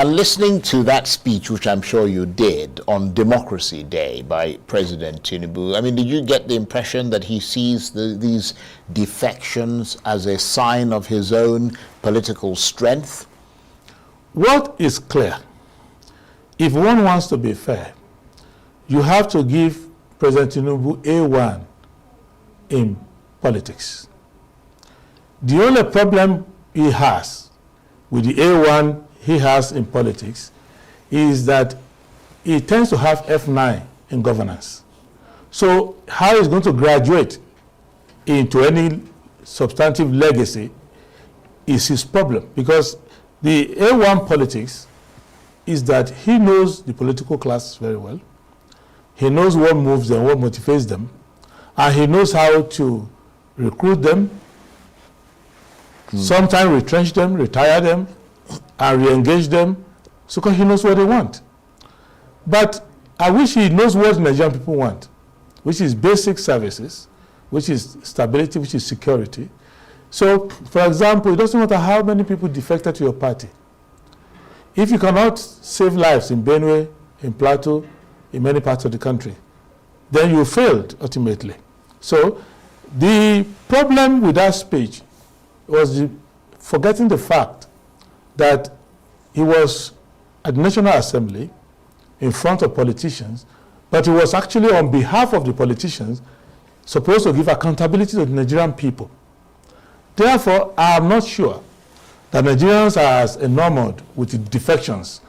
And listening to that speech, which I'm sure you did, on Democracy Day by President Tinubu, I mean, did you get the impression that he sees these defections as a sign of his own political strength? What is clear, if one wants to be fair, you have to give President Tinubu A1 in politics. The only problem he has with the A1 he has in politics is that he tends to have F9 in governance. So how he's going to graduate into any substantive legacy is his problem, because the A1 politics is that he knows the political class very well. He knows what moves them, what motivates them, and he knows how to recruit them, sometimes retrench them, retire them, and re-engage them, so because he knows what they want. But I wish he knows what Nigerian people want, which is basic services, which is stability, which is security. So, for example, it doesn't matter how many people defected to your party. If you cannot save lives in Benue, in Plateau, in many parts of the country, then you failed ultimately. So, the problem with that speech was forgetting the fact that he was at the National Assembly in front of politicians, but he was actually on behalf of the politicians supposed to give accountability to the Nigerian people. Therefore, I am not sure that Nigerians are as enamored with the defections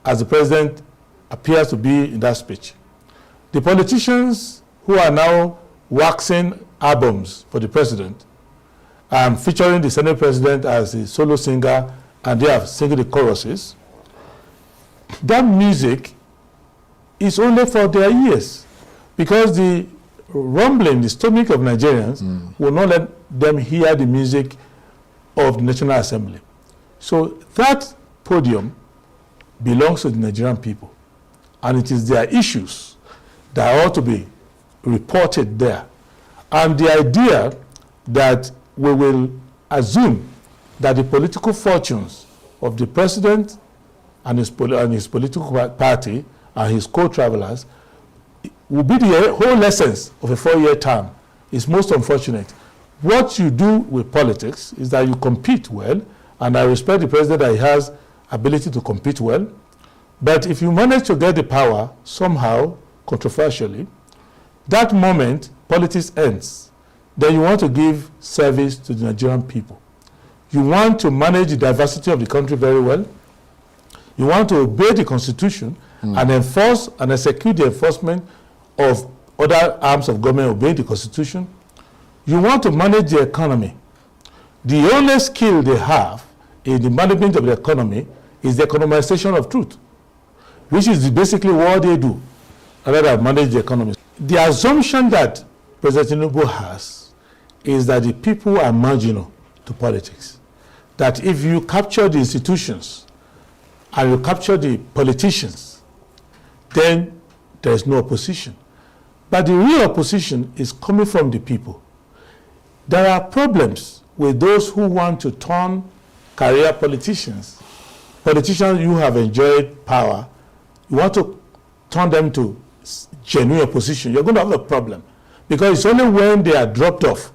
as the president appears to be in that speech. The politicians who are now waxing albums for the president, featuring the Senate president as a solo singer, and they are singing the choruses, that music is only for their ears, because the rumbling, the stomach of Nigerians will not let them hear the music of the National Assembly. So that podium belongs to the Nigerian people, and it is their issues that ought to be reported there. And the idea that we will assume that the political fortunes of the president and his political party and his co-travelers will be the whole essence of a 4-year term is most unfortunate. What you do with politics is that you compete well, and I respect the president that he has ability to compete well, but if you manage to get the power somehow, controversially, that moment politics ends. Then you want to give service to the Nigerian people. You want to manage the diversity of the country very well. You want to obey the Constitution and enforce and execute the enforcement of other arms of government obeying the Constitution. You want to manage the economy. The only skill they have in the management of the economy is the economization of truth, which is basically what they do, rather than manage the economy. The assumption that President Tinubu has is that the people are marginal to politics. That if you capture the institutions and you capture the politicians, then there is no opposition. But the real opposition is coming from the people. There are problems with those who want to turn career politicians. Politicians who have enjoyed power, you want to turn them to genuine opposition. You're going to have a problem, because it's only when they are dropped off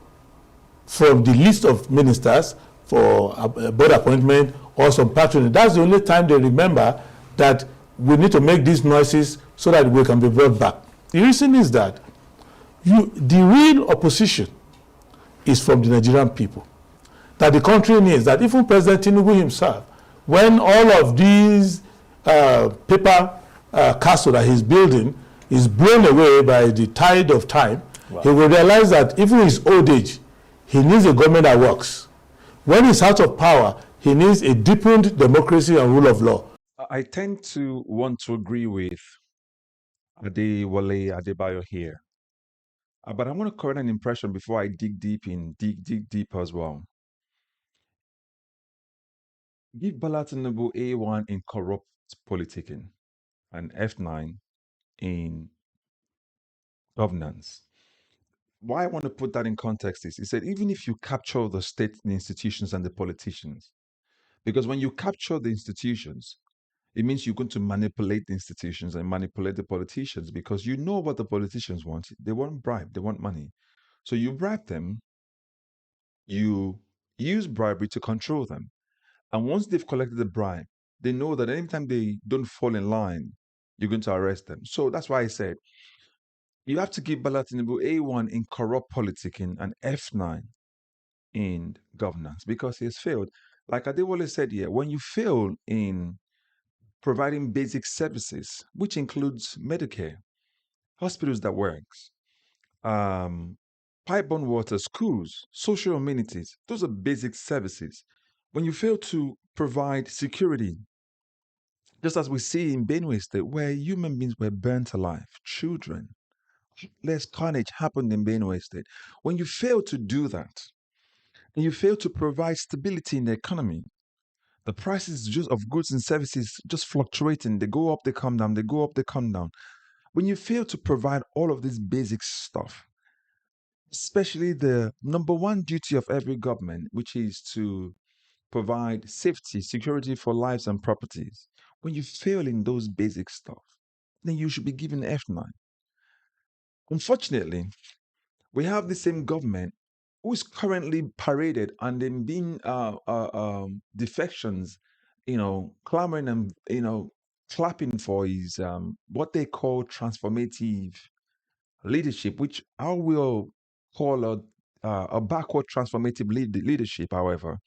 from the list of ministers for a board appointment or some patronage, that's the only time they remember that we need to make these noises so that we can be brought back. The reason is that the real opposition is from the Nigerian people, that the country needs, that even President Tinubu himself, when all of these paper castle that he's building is blown away by the tide of time, he will realize that even in his old age, he needs a government that works. When he's out of power, he needs a deepened democracy and rule of law. I tend to want to agree with Adewale Adebayo here. But I want to correct an impression before I dig deep as well. Give Bola Tinubu A1 in corrupt politicking and F9 in governance. Why I want to put that in context is, he said, even if you capture the state, the institutions, and the politicians, because when you capture the institutions, It means you're going to manipulate the institutions and manipulate the politicians because you know what the politicians want. They want bribe, they want money. So you bribe them, you use bribery to control them. And once they've collected the bribe, they know that anytime they don't fall in line, you're going to arrest them. So that's why I said you have to give Bola Tinubu A1 in corrupt politicking and F9 in governance because he has failed. Like Adewale said here, when you fail in providing basic services, which includes Medicare, hospitals that works, um, pipe-borne water, schools, social amenities, those are basic services. When you fail to provide security, just as we see in Benue State, where human beings were burnt alive, children, less carnage happened in Benue State. When you fail to do that, and you fail to provide stability in the economy, the prices just of goods and services just fluctuating. They go up, they come down, they go up, they come down. When you fail to provide all of this basic stuff, especially the number one duty of every government, which is to provide safety, security for lives and properties, when you fail in those basic stuff, then you should be given F9. Unfortunately, we have the same government who is currently paraded and then being defections, clamoring and clapping for his what they call transformative leadership, which I will call a backward transformative leadership. However,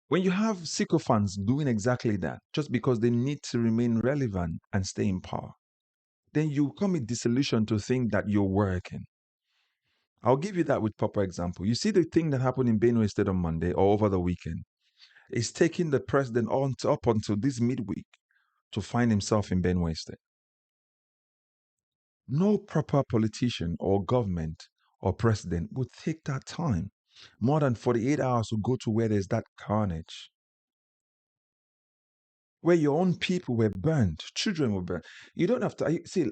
when you have sycophants doing exactly that, just because they need to remain relevant and stay in power, then you come with disillusion to think that you're working. I'll give you that with proper example. You see the thing that happened in Benue State on Monday or over the weekend is taking the president on up until this midweek to find himself in Benue State. No proper politician or government or president would take that time. More than 48 hours to go to where there's that carnage. Where your own people were burned, children were burned. You don't have to see,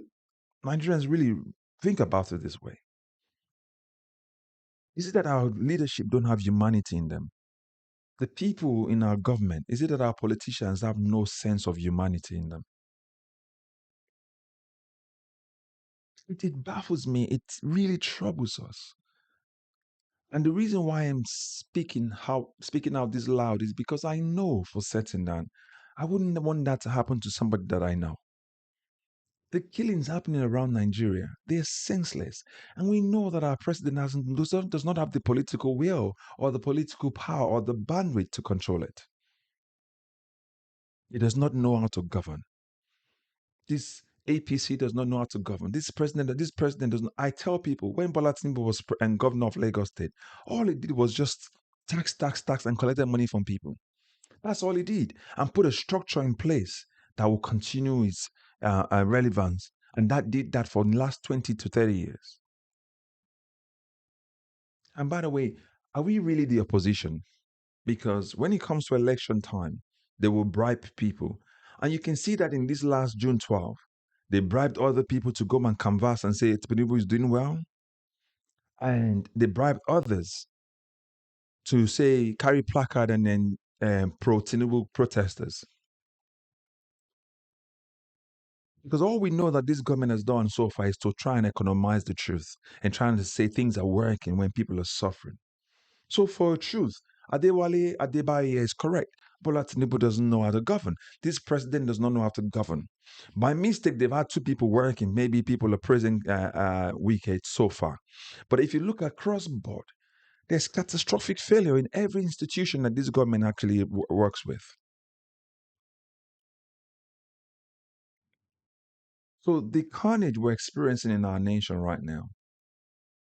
Nigerians really think about it this way. Is it that our leadership don't have humanity in them? The people in our government, is it that our politicians have no sense of humanity in them? It baffles me. It really troubles us. And the reason why I'm speaking out this loud is because I know for certain that I wouldn't want that to happen to somebody that I know. The killings happening around Nigeria, they're senseless. And we know that our president does not have the political will or the political power or the bandwidth to control it. He does not know how to govern. This APC does not know how to govern. This president doesn't. I tell people when Bola Tinubu was and governor of Lagos State, all he did was just tax, and collected money from people. That's all he did, and put a structure in place that will continue its relevance. And that did that for the last 20 to 30 years. And by the way, are we really the opposition? Because when it comes to election time, they will bribe people. And you can see that in this last June 12th, they bribed other people to go and canvass and say Tinubu is doing well. And they bribed others to say carry placard and then pro Tinubu protesters. Because all we know that this government has done so far is to try and economize the truth and trying to say things are working when people are suffering. So for truth, Adewale Adebaye is correct. Bola Tinubu doesn't know how to govern. This president does not know how to govern. By mistake, they've had two people working. Maybe people are praising Wike so far. But if you look across board, there's catastrophic failure in every institution that this government actually works with. So the carnage we're experiencing in our nation right now,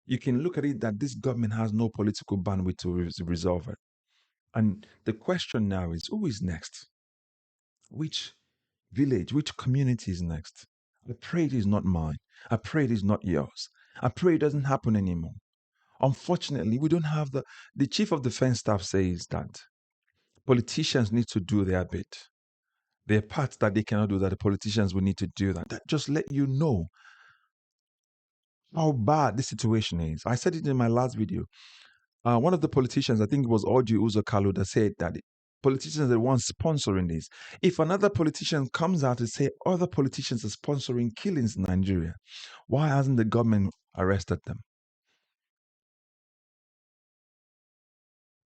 you can look at it that this government has no political bandwidth to resolve it. And the question now is, who is next? Which village, which community is next? I pray it is not mine. I pray it is not yours. I pray it doesn't happen anymore. Unfortunately, we don't have the chief of defense staff says that politicians need to do their bit. There are parts that they cannot do that the politicians will need to do that. That just let you know how bad the situation is. I said it in my last video. One of the politicians, I think it was Orji Uzor Kalu, that said that politicians are the ones sponsoring this. If another politician comes out and say other politicians are sponsoring killings in Nigeria, why hasn't the government arrested them?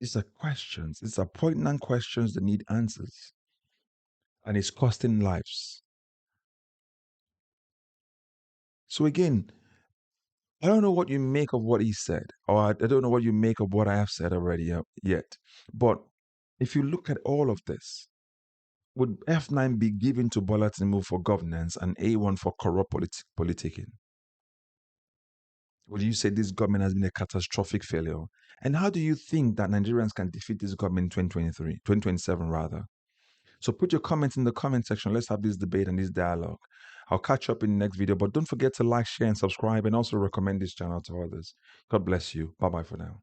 These are questions. These are poignant questions that need answers. And it's costing lives. So again, I don't know what you make of what he said, or I don't know what you make of what I have said already yet. But if you look at all of this, would F9 be given to Bola Tinubu for governance and A1 for corrupt politicking? Would you say this government has been a catastrophic failure? And how do you think that Nigerians can defeat this government in 2027 rather? So put your comments in the comment section. Let's have this debate and this dialogue. I'll catch up in the next video, but don't forget to like, share, and subscribe, and also recommend this channel to others. God bless you. Bye-bye for now.